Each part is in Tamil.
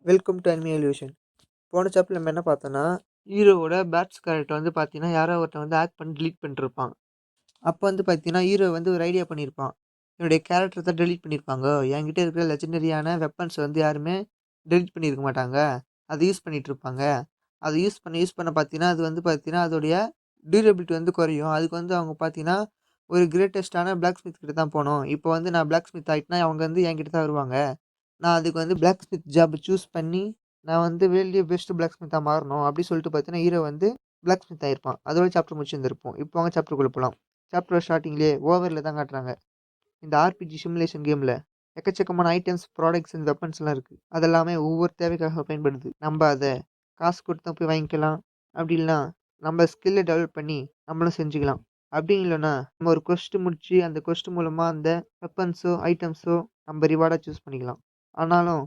Welcome to anime illusion. போன சாப்டர்ல நம்ம என்ன பார்த்தோம்னா, ஹீரோவோட பேட்ஸ் கேரக்டர் வந்து பார்த்தீங்கன்னா, யாரோ ஒருத்தன் வந்து ஹேக் பண்ணி டெலீட் பண்ணிருப்பான். அப்போ வந்து பார்த்தீங்கன்னா, ஹீரோ வந்து ஒரு ஐடியா பண்ணியிருப்பான். என்னுடைய கேரக்டர் தான் டெலீட் பண்ணியிருப்பாங்க. என்கிட்ட இருக்கிற லெஜெண்டரியான வெப்பன்ஸ் வந்து யாருமே டெலீட் பண்ணியிருக்க மாட்டாங்க. அதை யூஸ் பண்ணிட்டு இருப்பாங்க. அதை யூஸ் பண்ண பார்த்தீங்கன்னா, அது வந்து பார்த்தீங்கன்னா, அதோடைய டியூரபிலிட்டி வந்து குறையும். அதுக்கு வந்து அவங்க பார்த்தீங்கன்னா, ஒரு கிரேட்டஸ்ட்டான பிளாக் ஸ்மித் கிட்ட தான் போணும். இப்போ வந்து நான் பிளாக் ஸ்மித் ஆயிட்டேன்னா, அவங்க வந்து என்கிட்ட தான் வருவாங்க. நான் அதுக்கு வந்து பிளாக் ஸ்மித் ஜாப் சூஸ் பண்ணி, நான் வந்து வேர்ல்ட்லயே பெஸ்ட் பிளாக் ஸ்மித்தா மாறணும் அப்டி சொல்லிட்டு பார்த்தீங்கன்னா, ஹீரோ வந்து பிளாக் ஸ்மித் ஆயிருப்பான். அதோட சாப்டர் முடிச்சிருந்திருப்போம். இப்போ வாங்க சாப்டருக்குள்ள போலாம். சாப்டர் ஸ்டார்ட்டிங்லயே ஓவர்ல தான் காட்டுறாங்க. இந்த ஆர்பிஜி சிமுலேஷன் கேம்ல எக்கச்சக்கமான ஐட்டம்ஸ், ப்ராடக்ட்ஸ் அண்ட் வெப்பன்ஸ்லாம் இருக்கு. அதெல்லாமே ஒவ்வொரு தேவைக்காக பயன்படுது. நம்ப அத காசு குடுத்து போய் வாங்கிக்கலாம். அப்டி இல்லனா, நம்ம ஸ்கில்ல டெவலப் பண்ணி நம்மளும் செஞ்சுக்கலாம். அப்டி இல்லனா, நம்ம ஒரு கொஸ்ட் முடிச்சு அந்த கொஸ்ட் மூலமா அந்த வெப்பன்ஸோ, ஐட்டம்ஸோ நம்ம ரிவார்டா சூஸ் பண்ணிக்கலாம். ஆனாலும்,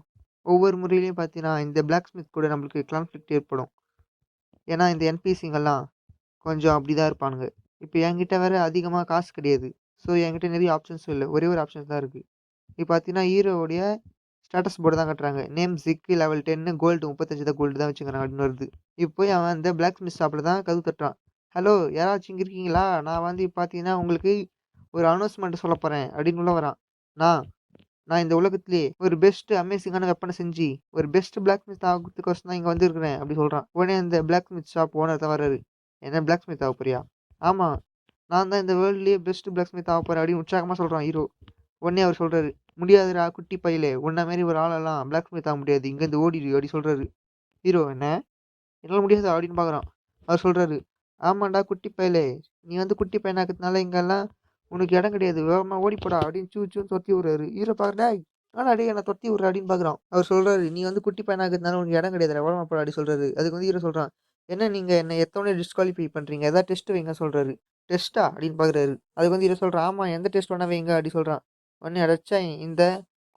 ஒவ்வொரு முறையிலயும் பார்த்தீங்கன்னா, இந்த பிளாக் ஸ்மித் கூட நம்மளுக்கு கான்ஃப்ளிக்ட் ஏற்படும். ஏன்னா, இந்த என்பிசிங்கலாம் கொஞ்சம் அப்படிதான் இருப்பானுங்க. இப்ப என்கிட்ட வேற அதிகமா காசு கிடையாது. ஸோ, என்கிட்ட நெறைய ஆப்ஷன்ஸும் இல்ல. ஒரே ஒரு ஆப்ஷன்ஸ் தான் இருக்கு. இப்ப பார்த்தீங்கன்னா, ஹீரோவுடைய ஸ்டேட்டஸ் போர்டு தான் காட்டுறாங்க. நேம் ஜிக் லெவல் 10 கோல்டு 35 தான் கோல்டு தான் வச்சுக்கிறான் அப்படின்னு வருது. இப்போ போய் அவன் அந்த பிளாக் ஸ்மித் ஷாப்ல தான் கதவு தட்டுறான். "ஹலோ யாராச்சும் இங்க இருக்கீங்களா? நான் வந்து பார்த்தீங்கன்னா, உங்களுக்கு ஒரு அனௌன்ஸ்மென்ட் சொல்லப் போறேன்" அப்படின்னு உள்ள வரான். நான் நான் இந்த உலகத்திலேயே ஒரு பெஸ்ட் அமேசிங்கான வெப்பன செஞ்சு, ஒரு பெஸ்ட் பிளாக் ஸ்மித் ஆகறதுக்கோசரம் தான் இங்க வந்திருக்கிறேன் அப்படி சொல்றான். உடனே அந்த பிளாக் ஸ்மித் ஷாப் ஓனர் தான் வராரு. என்ன பிளாக் ஸ்மித் ஆகப் போறியா? ஆமா. நான் தான் இந்த வேர்ல்ட்லயே பெஸ்ட் பிளாக் ஸ்மித் ஆகப் போறேன் அப்படின்னு உற்சாகமா சொல்றான் ஹீரோ. உடனே அவர் சொல்றாரு, முடியாதுடா குட்டி பயலே. உன்ன மாரி ஒரு ஆளெல்லாம் பிளாக் ஸ்மித் ஆக முடியாது. இங்கிருந்து ஓடிடு அப்படி சொல்றாரு. ஹீரோ என்ன? என்னால முடியாதா? அப்படின்னு பார்க்குறான். அவர் சொல்றாரு, ஆமாண்டா குட்டி பயலே. நீ வந்து குட்டி பையனா இருக்கிறதுனால இங்கெல்லாம் உனக்கு இடம் கிடையாது. வேகமா ஓடி போடா அப்படின்னு சூன்னு தொரத்தி விடுறாரு. ஹீரோ பார்க்குறா, டேய் என்னடா டேய் என்ன தொரத்தி விடுற அப்படின்னு பார்க்குறான். அவர் சொல்றாரு, நீ வந்து குட்டி பையனா இருக்கிறதுனால உனக்கு இடம் கிடையாதுடா. வேகமா போடா அப்படி சொல்றாரு. அதுக்கு வந்து ஹீரோ சொல்றான், என்ன நீங்க என்ன எத்தவொடனே டிஸ்குவாலிஃபை பண்றீங்க? ஏதாவது டெஸ்ட் வைங்க சொல்றாரு. டெஸ்ட்டா? அப்படின்னு பார்க்குறாரு. அதுக்கு வந்து ஹீரோ சொல்றான், ஆமா எந்த டெஸ்ட் வேணா வைங்க அப்படி சொல்றான். உடனே அடச்சா இந்த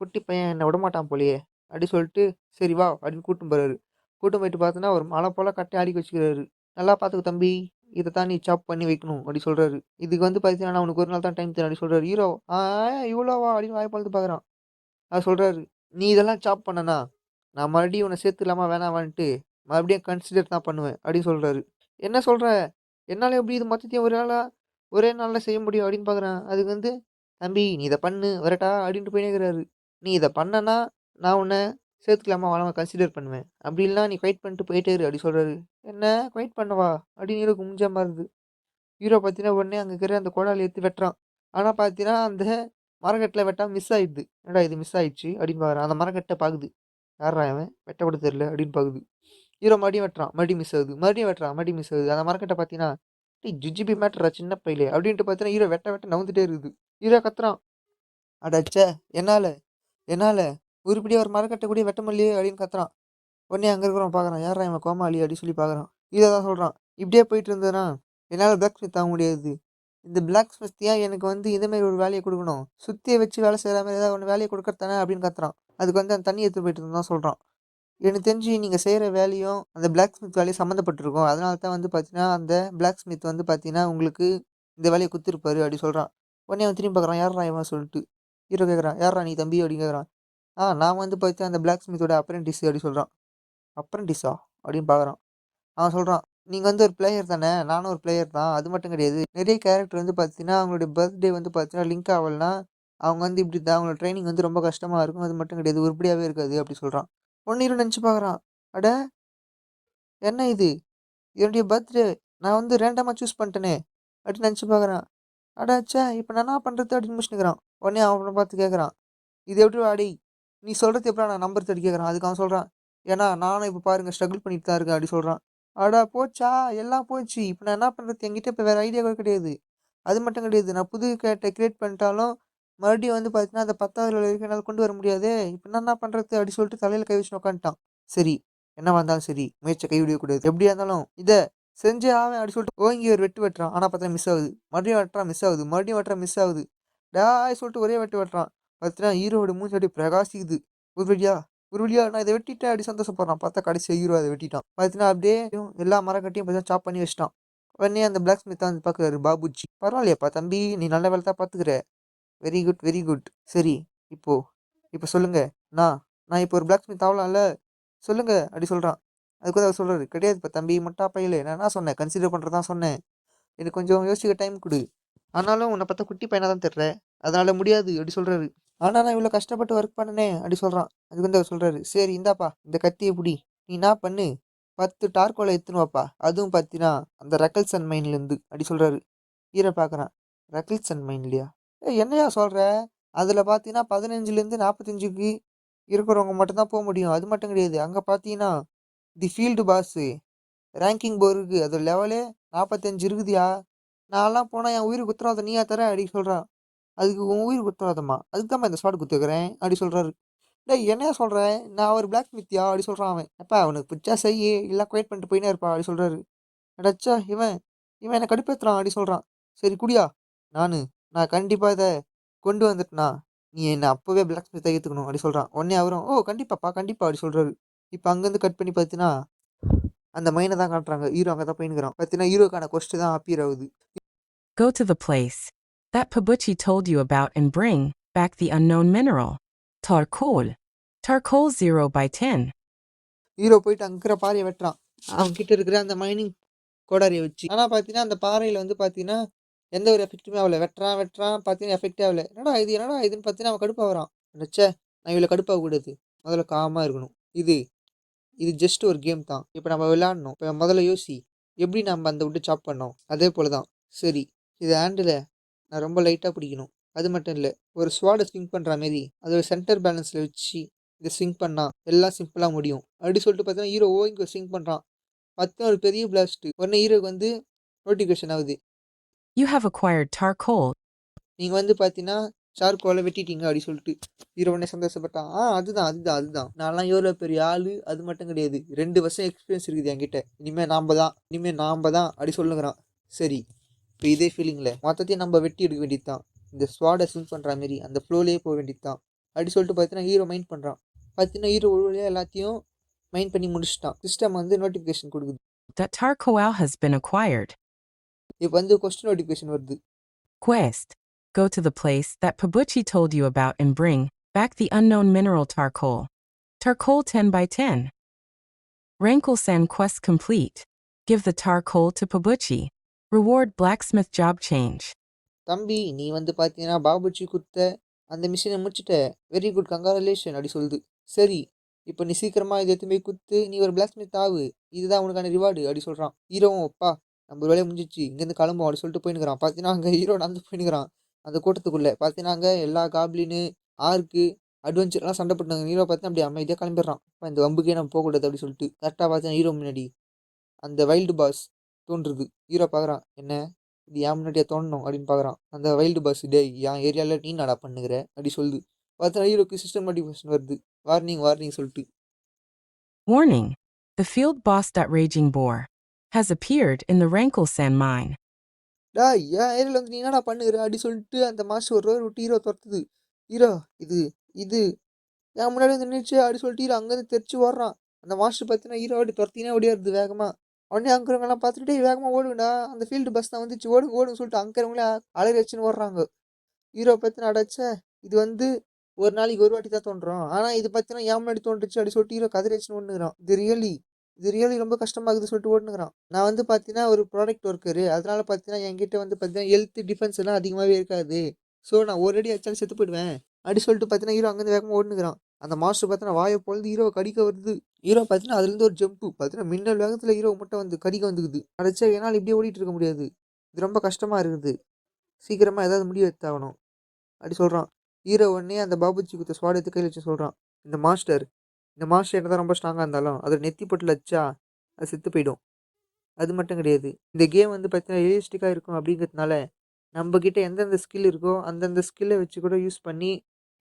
குட்டி பையன் என்ன விடமாட்டான் போலயே அப்படி சொல்லிட்டு, சரி வா அப்படின்னு கூட்டின்னு போறாரு. கூட்டின்னு போயிட்டு பார்த்தோன்னா, ஒரு மலை போல கட்டி அடுக்கி வச்சுக்கிறாரு. நல்லா பார்த்துக்கோ தம்பி. இத தான் நீ சாப் பண்ணி வைக்கணும் அப்படி சொல்றாரு. இதுக்கு வந்து பார்த்தீங்கன்னா, நான் உனக்கு ஒரு நாள் தான் டைம் தரேன் அப்படி சொல்றாரு. ஹீரோ, இவ்வளோவா அப்படின்னு வாய பொளந்து பார்க்குறான். அவர் சொல்றாரு, நீ இதெல்லாம் சாப் பண்ணனா, நான் மறுபடியும் உன்ன சேர்த்துக்கலாமா வேணாமான்ட்டு மறுபடியும் கன்சிடர் தான் பண்ணுவேன் அப்படின்னு சொல்றாரு. என்ன சொல்ற? என்னால எப்படி இது மொத்தத்தையும் ஒரே நாள்ல செய்ய முடியும் அப்படின்னு பார்க்குறேன். அதுக்கு வந்து, தம்பி நீ இத பண்ணு வரட்டா அப்படின்ட்டு போயினே இருக்கிறாரு. நீ இத பண்ணனா, நான் உன்ன சேர்த்துக்கலாமா வேணாமா கன்சிடர் பண்ணுவேன். அப்படி இல்லனா நீ குவைட் பண்ணிட்டு போயிட்டே இரு அப்படி சொல்றாரு. என்ன குவைட் பண்ணவா? அப்படின்னு ஹீரோக்கு மூஞ்ச மாறுது. ஹீரோ பார்த்தீங்கன்னா, உடனே அங்க இருக்கிற அந்த கோடாலி எடுத்து வெட்டுறான். ஆனா பார்த்தீங்கன்னா, அந்த மரக்கட்ல வெட்டாம மிஸ் ஆயிடுது. என்னடா இது மிஸ் ஆயிடுச்சு அப்படின்னு பார்க்குறான். அந்த மரக்கட்ட பாக்குது. யார்றா இவன்? வெட்ட கூட தெரியல அப்படின்னு பாக்குது. ஹீரோ மறுபடியும் வெட்டுறான். மறுபடியும் மிஸ் ஆகுது. மறுபடியும் வெட்டுறான். மறுபடியும் மிஸ் ஆகுது. அந்த மரக்கட்ட பார்த்தீங்கன்னா, டேய் ஜுஜுபி மேட்டர்ரா சின்ன பயலே அப்படின்ட்டு பார்த்தீங்கன்னா, ஹீரோ வெட்ட வெட்ட நவுந்துட்டே இருக்குது. ஹீரோ கத்துறான். அடச்சே! என்னால என்னால உருப்படியா ஒரு மரக்கட்ட கூட வெட்ட முடியலையே அப்படின்னு கத்துறான். உடனே அங்க இருக்கிறவன் பார்க்குறான். யார்றா இவன் கோமாளி அப்படின்னு சொல்லி பார்க்குறான். ஹீரோ தான் சொல்றான். இப்படியே போயிட்டு இருந்ததுன்னா, என்னால பிளாக் ஸ்மித் ஆக முடியாது. இந்த பிளாக் ஸ்மித் ஏன் எனக்கு வந்து இதே மாரி ஒரு வேலைய குடுக்கணும். சுத்திய வச்சு வேலை செய்ற மாரி ஏதாவது ஒண்ணு வேலைய குடுக்கறது தானே அப்படின்னு கத்துறான். அதுக்கு வந்து அந்த தண்ணி எடுத்துட்டு போயிட்டு தான் சொல்றான். எனக்கு தெரிஞ்சு நீங்க செய்ற வேலையும், அந்த பிளாக் ஸ்மித் வேலையும் சம்மந்தப்பட்டிருக்கும். அதனால தான் வந்து பார்த்தீங்கன்னா, அந்த பிளாக் ஸ்மித் வந்து பார்த்தீங்கன்னா, உங்களுக்கு இந்த வேலைய குடுத்துருப்பாரு அப்படி சொல்றான். உடனே அவன் திரும்பி பார்க்குறான். யார்றா இவன் சொல்லிட்டு. ஹீரோ கேட்குறான். யார்றா நீ தம்பி அப்படின்னு கேட்குறான். நான் வந்து பார்த்தீங்கன்னா, அந்த பிளாக் ஸ்மித்தோட அப்ரென்டிஸ் அப்படி சொல்றான். அப்ரென்டிஸா? அப்படின்னு பார்க்குறான். அவன் சொல்றான், "நீங்க வந்து ஒரு பிளேயர் தானே! நானும் ஒரு பிளேயர் தான். அது மட்டும் கிடையாது. நெறைய கேரக்டர் வந்து பார்த்தீங்கன்னா, அவங்களுடைய பர்த்டே வந்து பார்த்தீங்கன்னா, லிங்க் ஆவலன்னா, அவங்க வந்து இப்படி தான் அவங்களோட ட்ரெய்னிங் வந்து ரொம்ப கஷ்டமா இருக்கும். அது மட்டும் கிடையாது. உருப்படியாவே இருக்காது." அப்படி சொல்றான். உடனே இவன் நெனச்சு பார்க்குறான். "அட! என்ன இது? என்னுடைய பர்த்டே நான் வந்து ரேண்டமா சூஸ் பண்ணிட்டேனே!" அப்படின்னு நெனச்சு பார்க்குறான். அட ச்சே! இப்ப நான் என்ன பண்றது? அப்படின்னு முழிச்சுனுக்கிறான். உடனே அவன பார்த்து கேட்குறான். "இது எப்டிடா டேய்! நீ சொல்றது எப்புட்றா நான் நம்புறது?" அப்படி கேட்குறான். அதுக்கு அவன் சொல்றான், "ஏன்னா நானும் இப்ப பாருங்க ஸ்ட்ரகுள் பண்ணிட்டு தான் இருக்கேன்." அப்படி சொல்றான். அட போச்சா! எல்லாம் போச்சு. இப்ப நான் என்ன பண்றது? என்கிட்ட இப்ப வேற ஐடியா கூட கிடையாது. அது மட்டும் கிடையாது. நான் புது கேரக்டர் கிரியேட் பண்ணிட்டாலும், மறுபடியும் வந்து பார்த்தீங்கன்னா, அந்த 10வது லெவல் வரைக்கும் என்னால கொண்டு வர முடியாதே! இப்ப நான் என்ன பண்றது? அப்படி சொல்லிட்டு தலையில கை வச்சுன்னு உட்காந்துட்டான். சரி, என்னவா இருந்தாலும் சரி, முயற்சிய கைவிடக்கூடாது. எப்படியா இருந்தாலும் இத செஞ்சே ஆவேன் அப்படி சொல்லிட்டு ஓங்கி ஒரு வெட்டு வெட்டுறான். ஆனா பார்த்தா மிஸ் ஆகுது. மறுபடியும் வெட்டுறான் மிஸ் ஆகுது. மறுபடியும் வெட்டுறான் மிஸ் ஆகுது. டாய் சொல்லிட்டு ஒரே வெட்டு வெட்டுறான். பார்த்தீங்கன்னா, ஹீரோவோட மூஞ்சி அப்படியே பிரகாசிக்குது. ஒரு வழியா ஒரு வழியா நான் இத வெட்டிட்டேன் அப்படி சந்தோஷப்படுறான். பார்த்தா கடைசியா ஹீரோ அத வெட்டிட்டான். பார்த்தீங்கன்னா, அப்படியே எல்லா மரக்கட்டையும் பார்த்தீங்கன்னா சாப் பண்ணி வச்சுட்டான். உடனே அந்த பிளாக் ஸ்மித் வந்து பார்க்குறாரு பாபுஜி. "பரவாயில்லையேப்பா தம்பி, நீ நல்ல வேல தான் பார்த்துக்கிற. Very good, very good. சரி, இப்போ இப்போ சொல்லுங்க. நான் நான் இப்போ ஒரு பிளாக் ஸ்மித் ஆவலாம்ல? சொல்லுங்க அப்படி சொல்கிறான். அதுக்கு வந்து அவர் சொல்கிறாரு, கிடையாதுப்பா தம்பி முட்டா பயலே, நான் என்ன சொன்னேன், கன்சிடர் பண்ணுறது தான் சொன்னேன். எனக்கு கொஞ்சம் யோசிக்க டைம் கொடு. ஆனாலும் உன்னை பார்த்தா குட்டி பையனாக தான் தெரிற, அதனால் முடியாது அப்படி சொல்கிறாரு. ஆனால் நான் இவ்வளோ கஷ்டப்பட்டு ஒர்க் பண்ணனே அப்படி சொல்கிறான். அதுக்கு வந்து அவர் சொல்கிறாரு, சரி இந்தாப்பா இந்த கத்தியை பிடி, நீ என்ன பண்ணு, 10 டார்கோலை எடுத்துன்னு வாப்பா, அதுவும் பார்த்தீங்கன்னா அந்த ரக்கல்சன் மைன்லேருந்து அப்படி சொல்கிறாரு. ஹீரோ பார்க்குறான், ரக்கில்சன் மைன்லையா? என்னையா சொல்கிற? அதில் பார்த்தீங்கன்னா 15லேருந்து 45க்கு இருக்கிறவங்க மட்டும்தான் போக முடியும். அது மட்டும் கிடையாது, அங்கே பார்த்தீங்கன்னா தி ஃபீல்டு பாஸு ரேங்கிங் போர் இருக்குது, அது லெவலே 45 இருக்குதுயா. நான்லாம் போனால் என் உயிருக்கு உத்தரவாதம் நீயா தர அப்படி சொல்கிறான். அதுக்கு உன் உயிருக்கு உத்தரவாதமா? அதுக்கு தான் இந்த ஸ்வாட் குத்துக்கிறேன் அப்படி சொல்கிறாரு. டேய் என்னையா சொல்கிறேன், நான் ஒரு பிளாக் மித்தியா அப்படி சொல்கிறான் அவன். அப்பா அவனுக்கு பிடிச்சா செய்யி, இல்லை குவைட் பண்ணிட்டு போயினே இருப்பா அப்படி சொல்கிறாரு. அடச்சா இவன் இவன் என்னை கடுப்பேத்துறான் அப்படி சொல்கிறான். சரி குடியா, நானு நான் கண்டிப்பாக இதை கொண்டு வந்துட்டேனா நீ என்னை அப்போவே பிளாக் ஸ்மித்தை ஏற்றுக்கணும் அப்படி சொல்கிறான். உடனே அவரும் ஓ கண்டிப்பாப்பா கண்டிப்பா அப்படி சொல்கிறாரு. இப்போ அங்கேருந்து கட் பண்ணி பார்த்தீங்கன்னா அந்த மைனை தான் காட்டுறாங்க. ஹீரோ அங்கே தான் போயின்னுக்குறான். பார்த்தீங்கன்னா ஹீரோக்கான கொஸ்ட் தான் அப்பியர் ஆகுது. Go to the place that Pabuchi told you about and bring back the unknown mineral. Charcoal. Charcoal 0 by 10. Hero போயிட்டு அங்கே இருக்கிற பாறையை வெட்டுறான். அவன் கிட்ட இருக்கிற அந்த மைனிங் கோடாரியை வச்சு. ஆனால் பார்த்தீங்கன்னா அந்த பாறையில் வந்து பார்த்தீங்கன்னா எந்த ஒரு எஃபெக்ட்டுமே ஆகல. வெட்டுறான் பார்த்தீங்கன்னா எஃபெக்டே ஆகல. என்னடா இதுன்னு பார்த்தீங்கன்னா அவன் கடுப்பாகிறான். நினச்சே நான் இவ்வளோ கடுப்பாகக்கூடாது, முதல்ல காமாக இருக்கணும். இது ஜஸ்ட் ஒரு கேம் தான். இப்போ நம்ம விளையாடணும். இப்போ முதல்ல யோசி, எப்படி நம்ம அந்த விட்டு சாப் பண்ணோம் அதே போல தான். சரி, இது ஹேண்டில் நான் ரொம்ப லைட்டாக பிடிக்கணும். அது மட்டும் இல்லை, ஒரு ஸ்வாடை ஸ்விங் பண்ணுற மாரி அதோட சென்டர் பேலன்ஸில் வச்சு இதை ஸ்விங் பண்ணால் எல்லாம் சிம்பிளாக முடியும் அப்படி சொல்லிட்டு பார்த்தீங்கன்னா ஹீரோ இங்கே ஸ்விங் பண்ணுறான். பார்த்தா ஒரு பெரிய பிளாஸ்ட்டு. உடனே ஹீரோக்கு வந்து நோட்டிஃபிகேஷன் ஆகுது, You have acquired charcoal. நீங்கள் வந்து பார்த்தீங்கன்னா சார்கோலை வெட்டிட்டீங்க அப்படி சொல்லிட்டு. ஹீரோ உடனே சந்தோஷப்பட்டான். அதுதான் நான்லாம் எவ்வளோ பெரிய ஆள், அது மட்டும் கிடையாது, 2 வருஷம் எக்ஸ்பீரியன்ஸ் இருக்குது என்கிட்ட, இனிமேல் நாம் தான் அப்படி சொல்லுங்கிறான். சரி, இப்போ இதே ஃபீலிங்கில் மொத்தத்தையும் நம்ம வெட்டி எடுக்க வேண்டியது தான். இந்த ஸ்வாடை ஸ்விங் பண்ணுற மாரி அந்த ஃப்ளோலேயே போக வேண்டியது தான் அப்படி சொல்லிட்டு பார்த்தீங்கன்னா ஹீரோ மைண்ட் பண்ணுறான். பார்த்தீங்கன்னா ஹீரோ ஒரு வழியாக எல்லாத்தையும் மைண்ட் பண்ணி முடிச்சிட்டான். சிஸ்டம் வந்து நோட்டிஃபிகேஷன் கொடுக்குது. That charcoal has been acquired. இப்போ வந்து கொஸ்டின் நோட்டிஃபிகேஷன் வருது. Quest. Go to the place that Pabuchi told you about and bring back the unknown mineral charcoal. Charcoal 10 by 10. Rankle-san quest complete. Give the charcoal to Pabuchi. Reward blacksmith job change. தம்பி நீ வந்து பார்த்தீங்கன்னா பாபுஜி கொடுத்த அந்த மிஷினை முடிச்சுட்ட, வெரி குட் கங்க்ராச்சுலேஷன் அப்படி சொல்லுது. சரி, இப்போ நீ சீக்கிரமாக இதை எடுத்துமே குத்து, நீ ஒரு பிளாக்ஸ்மித் ஆகு, இதுதான் உனக்கான ரிவார்டு அப்படி சொல்கிறான். ஹீரோவும் அப்பா நம்ம வேலையை முடிஞ்சிச்சு, இங்கேருந்து கிளம்பும் அப்படி சொல்லிட்டு போயின்னுக்கிறான். பார்த்தீங்கன்னா அங்கே ஹீரோ நடந்து போயின்னுக்கிறான். அந்த கூட்டத்துக்குள்ளே பார்த்தீங்கன்னா அங்கே எல்லா காப்ளின்னு ஆர்க்கு அட்வென்ச்சர்லாம் சண்டை போட்டாங்க. ஹீரோ பார்த்தீங்கன்னா அப்படி அமைதியாக கிளம்பிடுறான். இப்போ இந்த வம்புக்கே நம்ம போகக்கூடாது அப்படி சொல்லிட்டு கரெக்டாக பார்த்தீங்கன்னா ஹீரோ முன்னாடி அந்த வைல்டு பாஸ் தோன்றுது. ஹீரோ பார்க்குறான், என்ன இது ஏன் முன்னாடியே தோணணும் அப்படின்னு பார்க்குறான். அந்த வைல்டு பாஸ், டே என் ஏரியாவில் நீ நடா பண்ணுகிற அப்படி சொல்லுது. பார்த்தா ஹீரோக்கு சிஸ்டம் நோட்டிஃபிகேஷன் வருது, வார்னிங் சொல்லிட்டு. Warning. The field boss. Raging boar has appeared in the Rankle-san mine. டா என் ஏரியாவில் வந்து நீ என்னடா பண்ணுகிற அப்படி சொல்லிட்டு அந்த மாஸ்டர் ஒரு ரோர் விட்டு ஹீரோ துரத்துது. ஹீரோ இது இது என் முன்னாடி வந்து நின்றுச்சு அப்படி சொல்லிட்டு ஹீரோ அங்கேருந்து தெரிச்சு ஓடுறான். அந்த மாஸ்டர் பார்த்தீங்கன்னா ஹீரோ அப்படி துரத்தினே ஓடியாருது வேகமாக. உடனே அங்கிறவங்கலாம் பார்த்துட்டு வேகமாக ஓடுங்கடா, அந்த ஃபீல்டு பஸ் தான் வந்துச்சு, ஓடுன்னு சொல்லிட்டு அங்கிறவங்களே அலறி வச்சுன்னு ஓடுறாங்க. ஹீரோ பார்த்தீங்கன்னா அடைச்ச இது வந்து ஒரு நாளைக்கு ஒரு வாட்டி தான் தோன்றும், ஆனால் இது பார்த்தீங்கன்னா ஏன் முன்னாடி தோன்றுச்சு அப்படி சொல்லிட்டு ஹீரோ கதிரை வச்சுன்னு ஓடுனுங்கிறான். இது ரியலி ரொம்ப கஷ்டமாகுது சொல்லிட்டு ஓடுனுங்கிறான். நான் வந்து பார்த்தீங்கன்னா ஒரு ப்ராடக்ட் ஒர்க்கரு, அதனால பார்த்தீங்கன்னா என்கிட்ட வந்து பார்த்தீங்கன்னா ஹெல்த் டிஃபென்ஸ் எல்லாம் அதிகமாகவே இருக்காது, ஸோ நான் ஒரு அடி அடிச்சாலும் செத்து போயிடுவேன் அப்படி சொல்லிட்டு பார்த்தீங்கன்னா ஹீரோ அங்கேருந்து வேகமாக ஓடுனுங்கிறான். அந்த மாஸ்டர் பார்த்தீங்கன்னா வாயை பொழுது ஹீரோவை கடிக்க வருது. ஹீரோ பார்த்தீங்கன்னா அதுலேருந்து ஒரு ஜம்ப்பு பார்த்தீங்கன்னா மின்னல் வேகத்தில் ஹீரோ மட்டும் வந்து கடிக்க வந்துக்குது. அடைச்சா என்னால் இப்படியே ஓடிட்டு இருக்க முடியாது, இது ரொம்ப கஷ்டமாக இருக்குது, சீக்கிரமாக ஏதாவது முடிவு எடுத்தாகணும் அப்படி சொல்கிறான். ஹீரோ உடனே அந்த பாபுஜி குத்த ஸ்வாட் எடுத்து கையில் வச்சு சொல்கிறான், இந்த மாஸ்டர் என்ன தான் ரொம்ப ஸ்ட்ராங்காக இருந்தாலும் அதை நெத்தி போட்டில் வச்சா அது செத்து போயிடும். அது மட்டும் கிடையாது, இந்த கேம் வந்து பார்த்தீங்கன்னா ரியலிஸ்டிக்காக இருக்கும் அப்படிங்கிறதுனால நம்மக்கிட்ட எந்தெந்த ஸ்கில் இருக்கோ அந்தந்த ஸ்கில்லை வச்சு கூட யூஸ் பண்ணி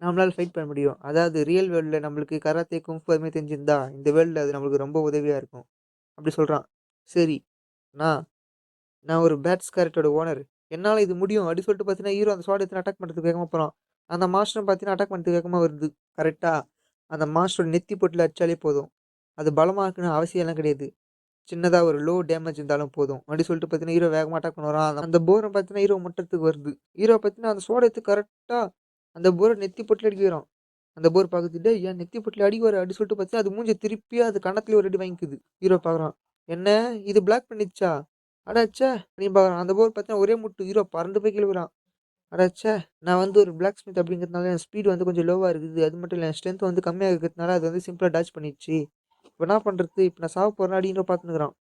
நம்மளால் ஃபைட் பண்ண முடியும். அதாவது ரியல் வேர்ல்டில் நம்மளுக்கு கராத்தே குங்ஃபு அதுமாதிரி தெரிஞ்சிருந்தா இந்த வேர்ல்டில் அது நம்மளுக்கு ரொம்ப உதவியாக இருக்கும் அப்படி சொல்கிறான். சரி, நான் நான் ஒரு பேட்ஸ் கேரட்டோட ஓனர், என்னால் இது முடியும் அப்படி சொல்லிட்டு பார்த்தீங்கன்னா ஹீரோ அந்த ஸ்வாட் எடுத்து அட்டாக் பண்ணுறதுக்கு வேகமாக போகிறான். அந்த மாஸ்டரும் பார்த்தீங்கன்னா அட்டாக் பண்ணுறதுக்கு வேகமாக வருது. கரெக்டாக அந்த மாஸ்டரோட நெத்தி பொட்டில் அடித்தாலே போதும், அது பலமாக இருக்குன்னு அவசியம்லாம் கிடையாது, சின்னதாக ஒரு லோ டேமேஜ் இருந்தாலும் போதும் அப்படி சொல்லிட்டு பார்த்தீங்கன்னா ஹீரோ வேகமாக அட்டாக் பண்ணுவான். அந்த போரை பார்த்தீங்கன்னா ஹீரோ முட்டத்துக்கு வருது. ஹீரோ பார்த்தீங்கன்னா அந்த ஸ்வாட் எடுத்து கரெக்டாக அந்த போரை நெத்தி பொட்டில் அடிக்கிறான். அந்த போர் பார்க்குது, "டேய் என் நெத்தி பொட்டுல அடி வர" அப்படி சொல்லிட்டு பார்த்தீங்கன்னா, அது மூஞ்சிய திருப்பி அது கன்னத்துலயே ஒரு அடி வாங்கிக்குது. ஹீரோ பார்க்குறான். "என்ன இது பிளாக் பண்ணிடுச்சா? அட ச்சே!" அப்படின்னு பார்க்குறான். அந்த போர் பார்த்தீங்கன்னா ஒரே முட்டு ஹீரோ பறந்து போய் கீழ விழுறான். அட ச்சே! நான் வந்து ஒரு பிளாக் ஸ்மித் அப்படிங்கிறதுனால என் ஸ்பீடு வந்து கொஞ்சம் லோவா இருக்குது. அது மட்டும் இல்ல என் ஸ்ட்ரென்த் வந்து கம்மியா இருக்கிறதுனால அது வந்து சிம்பிளா டாட்ஜ் பண்ணிடுச்சு. இப்ப என்ன பண்றது? இப்ப நான் சாவ போறேனா அப்படின்னு பார்த்துன்னுக்குறான்.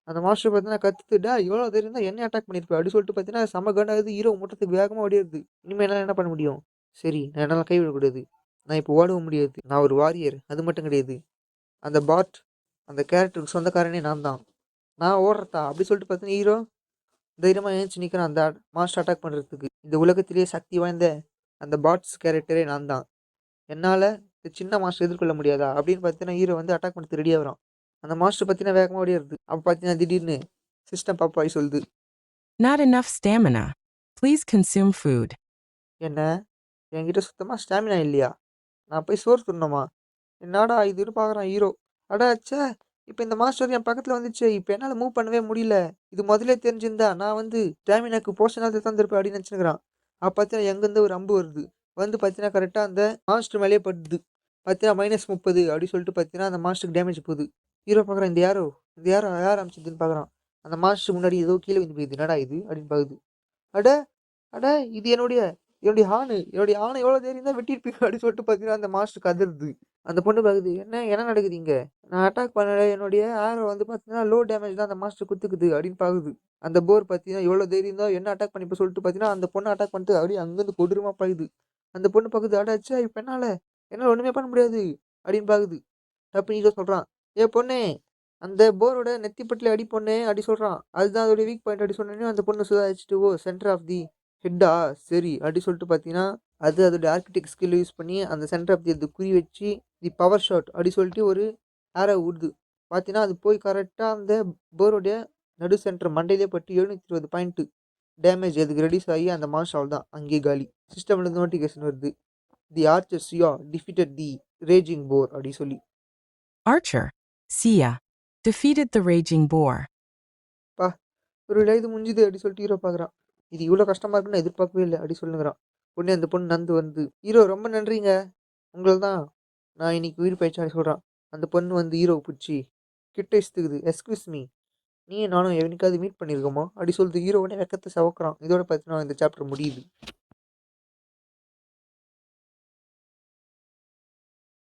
அந்த மாஸ்டர் பார்த்தீங்கன்னா கத்துது, "டேய் எவ்வளோ தைரியம் இருந்தா என்னைய அட்டாக் பண்ணியிருப்ப" அப்படி சொல்லிட்டு பார்த்தீங்கன்னா, செம காண்டாகுது. ஹீரோ முட்டுறதுக்கு வேகமா ஓடிருது. இனிமே என்னால என்ன பண்ண முடியும்? சரி, நான் என்னால கைவிடக்கூடாது. நான் இப்போ ஓடவும் முடியாது. நான் ஒரு வாரியர். அது மட்டும் கிடையாது. அந்த பாட் அந்த கேரக்டருக்கு சொந்தக்காரனே நான் தான். நான் ஓடுறதா? அப்படி சொல்லிட்டு பார்த்தீங்கன்னா, ஹீரோ தைரியமா எழுந்துச்சு நிக்கிறான் அந்த மாஸ்டர் அட்டாக் பண்றதுக்கு. இந்த உலகத்திலேயே சக்தி வாய்ந்த அந்த பாட்ஸ் கேரக்டரே நான் தான். என்னால இந்த சின்ன மாஸ்டர் எதிர்கொள்ள முடியாதா? அப்படின்னு பார்த்தீங்கன்னா, ஹீரோ வந்து அட்டாக் பண்ண ரெடி ஆகுறான். அந்த மாஸ்டர் பார்த்தீங்கன்னா வேகமா ஓடியாருது. அப்ப பார்த்தீங்கன்னா திடீர்னு சிஸ்டம் பாப் ஆயி சொல்லுது. Not enough stamina. Please consume food. என்ன? என்கிட்ட சுத்தமா ஸ்டாமினா இல்லையா? நான் போய் சோறு தின்னணுமா? என்னடா இதுன்னு பார்க்குறான் ஹீரோ. அட ச்சே! இப்ப இந்த மாஸ்டர் என் பக்கத்துல வந்துச்சு. இப்ப என்னால மூவ் பண்ணவே முடியல. இது முதலே தெரிஞ்சிருந்தா நான் வந்து ஸ்டாமினாக்கு போஷனாவது தந்திருப்பேன் அப்படின்னு நினச்சுன்னுக்குறான். அப்ப பார்த்தீங்கன்னா எங்கேருந்து ஒரு அம்பு வருது. வந்து பார்த்தீங்கன்னா கரெக்ட்டா அந்த மாஸ்டர் மேலேயே படுது. பார்த்தீங்கன்னா -30 அப்படி சொல்லிட்டு பார்த்தீங்கன்னா அந்த மாஸ்டருக்கு டேமேஜ் போகுது. ஹீரோ பார்க்குறான் இந்த யாரோ? இந்த யாரோ யார் அனுப்பிச்சதுன்னு பார்க்குறான். அந்த மாஸ்டர் முன்னாடி ஏதோ கீழ விழுந்து போயிடுது. என்னடா இது? அப்படின்னு பார்க்குது. அட! அட! இது என்னுடைய என்னுடைய ஆணை எவ்வளோ தைரியம் தான் வெட்டியிருப்பீங்க அப்படின்னு சொல்லிட்டு பார்த்தீங்கன்னா, அந்த மாஸ்டருக்கு அதிருது. அந்த பொண்ணு பாக்குது. என்ன நடக்குது இங்க? நான் அட்டாக் பண்ணல. என்னுடைய ஆரோ வந்து பார்த்தீங்கன்னா, லோ டேமேஜ் தான் அந்த மாஸ்டர் குத்துக்குது அப்படின்னு பாக்குது. அந்த போர் பார்த்தீங்கன்னா, எவ்வளோ தைரியம் தான் என்ன அட்டாக் பண்ணிப்ப சொல்லிட்டு பார்த்தீங்கன்னா, அந்த பொண்ண அட்டாக் பண்ணிட்டு அப்படியே அங்கருந்து கொடூரமா பாயுது. அந்த பொண்ணு பாக்குது. அட ச்சே! இப்ப என்னால ஒண்ணுமே பண்ண முடியாது அப்படின்னு பாக்குது. டப்புன்னு ஹீரோ சொல்றான். "ஏய் பொண்ணே! அந்த போரோட நெத்தி பொட்டுல அடி பொண்ணே" அப்படி சொல்றான். அதுதான் அதோட வீக் பாயிண்ட் அப்படி சொன்னோனே அந்த பொண்ணு சுதாரிச்சுட்டு, "ஓ! Centre of the ஹெட்டா? சரி" அப்படி சொல்லிட்டு பார்த்தீங்கன்னா, அது அதோட ஆர்க்கிடெக்ட் ஸ்கில் யூஸ் பண்ணி அந்த சென்டர் ஆஃப் தி அது குறி வச்சு, "தி பவர் ஷாட்" அப்படி சொல்லிட்டு ஒரு ஆரோ உடுது. பார்த்தீங்கன்னா, அது போய் கரெக்ட்டா அந்த போரோடைய நடு சென்டர் மண்டையிலேயே பட்டு 720 பாயிண்ட் டேமேஜ் அதுக்கு ரெடியூஸ் ஆகி அந்த மாஸ்டர் அவ்வளதான் அங்கேயே காலி. சிஸ்டம்லேருந்து நோட்டிஃபிகேஷன் வருது. "தி ஆர்ச்சர் சியா டிஃபீட்டட் தி ரேஜிங் போர்" அப்படி சொல்லி. Archer, Sia, defeated the raging boar. "அப்பா! ஒரு வழியா இது முடிஞ்சுது" அப்படி சொல்லிட்டு ஹீரோ பார்க்குறான். "இது இவ்வளோ கஷ்டமா இருக்குன்னு நான் எதிர்பார்க்கவே இல்ல" அப்படி சொல்லுங்கிறான். உடனே அந்த பொண்ணு நந்து வந்து, "ஹீரோ ரொம்ப நன்றிங்க. உங்கள தான் நான் இன்னைக்கு உயிர் பிழைச்சேன்" அப்படி சொல்றான். அந்த பொண்ணு வந்து ஹீரோவ புடிச்சு கிட்ட இழுத்துக்குது. "Excuse me. நீயும் நானும் என்னைக்காவது மீட் பண்ணியிருக்கோமா?" அப்படி சொல்லுது. ஹீரோ உடனே வெக்கத்த செவக்குறான். இதோட பார்த்தீங்கன்னா இந்த சாப்டர் முடியுது.